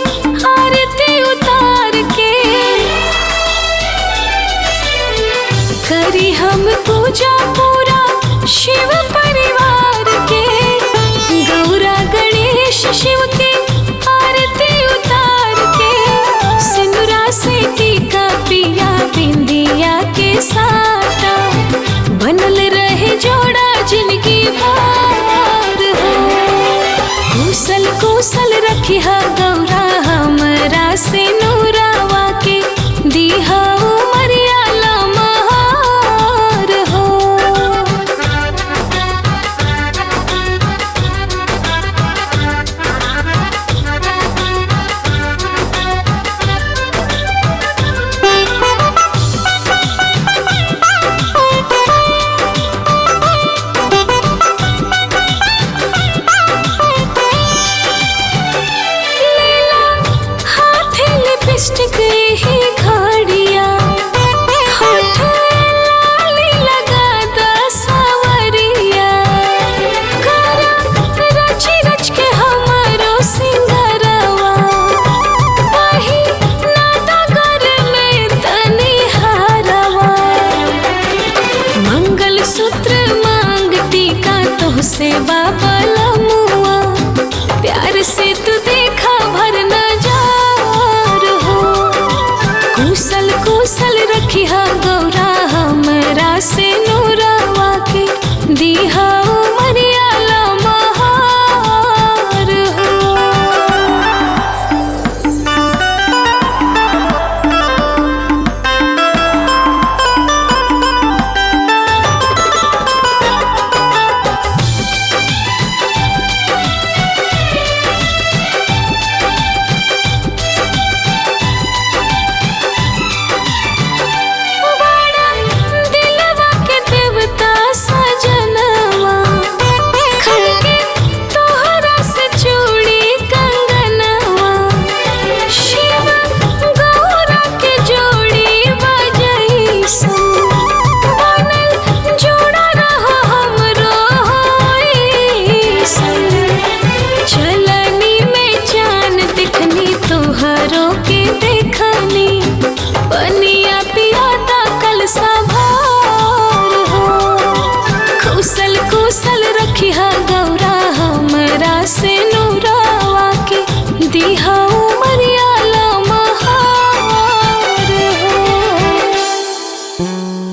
आरती उतार के करी हम पूजा पूरा शिव परिवार के। गौरा गणेश शिव के आरती उतार के, सिंदूरा से टीका पिया बिंदिया के साटा, बनल रहे जोड़ा जिनकी भार हो। कुशल कुशल रखिहा गौरा हमरा से नूरावा के, दीहा उमरिया लमहार हो। लिपस्टिक ही घड़िया, होठ लाली लगा दा सावरिया, करा रची रच के हमारो सिंगारवा, वही नाता घर में तनी हारवा। मंगल सूत्र मांग टीका तोहसे बाबा लमुआ, प्यार से तू देखा भरना कुशल कुशल रखिहा गौरा हमरा से नूरावा के, दीहा उमरिया लमहार हो। चलनी में चांद दिखनी तोहरों के